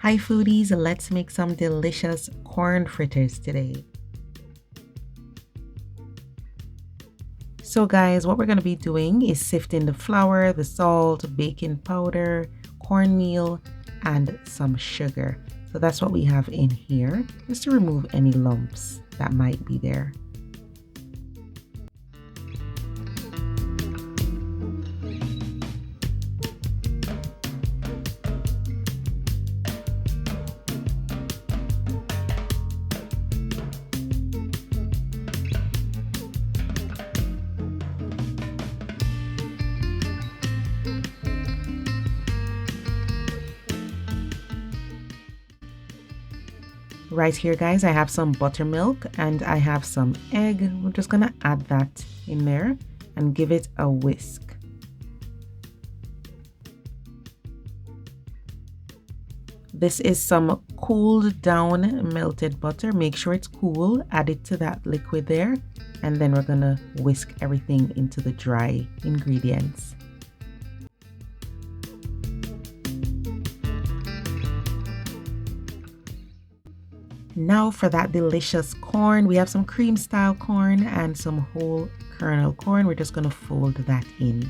Hi foodies, let's make some delicious corn fritters today. So guys, what we're going to be doing is sifting the flour, the salt, baking powder, cornmeal, and some sugar. So that's what we have in here, just to remove any lumps that might be there. Right here guys, I have some buttermilk and I have some egg. We're just gonna add that in there and give it a whisk. This is some cooled down melted butter. Make sure it's cool, add it to that liquid there, and then we're gonna whisk everything into the dry ingredients. Now for that delicious corn, we have some cream style corn and some whole kernel corn. We're just going to fold that in.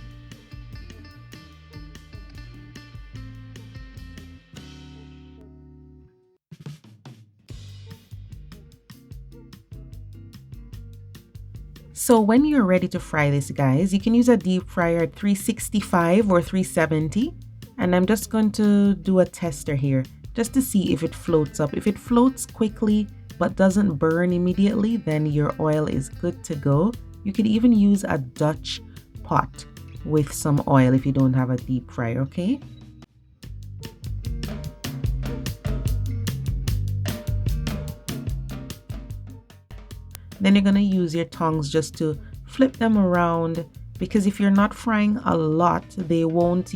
So when you're ready to fry this guys, you can use a deep fryer at 365 or 370. And I'm just going to do a tester here, just to see if it floats up. If it floats quickly but doesn't burn immediately, then your oil is good to go. You could even use a Dutch pot with some oil if you don't have a deep fryer, okay? Then you're gonna use your tongs just to flip them around, because if you're not frying a lot, they won't,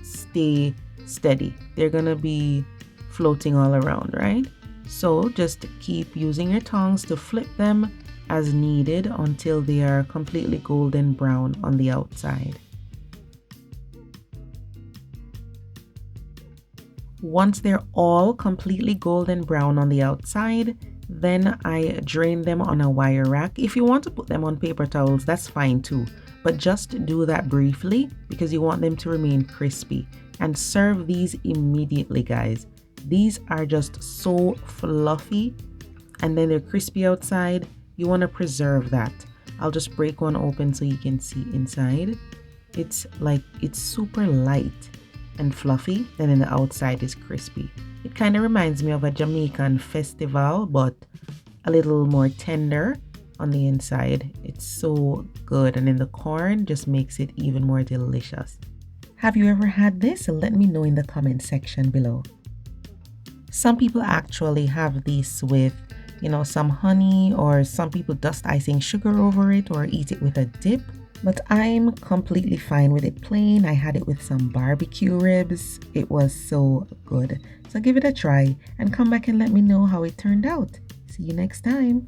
stay steady. They're gonna be floating all around, right? So just keep using your tongs to flip them as needed until they are completely golden brown on the outside. Once they're all completely golden brown on the outside, then I drain them on a wire rack. If you want to put them on paper towels, that's fine too, but just do that briefly because you want them to remain crispy. And serve these immediately guys. These are just so fluffy and then they're crispy outside. You want to preserve that. I'll just break one open so you can see inside. It's super light and fluffy, and then the outside is crispy. It kind of reminds me of a Jamaican festival, but a little more tender on the inside. It's so good, and then the corn just makes it even more delicious. Have you ever had this? Let me know in the comment section below. Some people actually have this with, some honey, or some people dust icing sugar over it or eat it with a dip. But I'm completely fine with it plain. I had it with some barbecue ribs. It was so good. So give it a try and come back and let me know how it turned out. See you next time.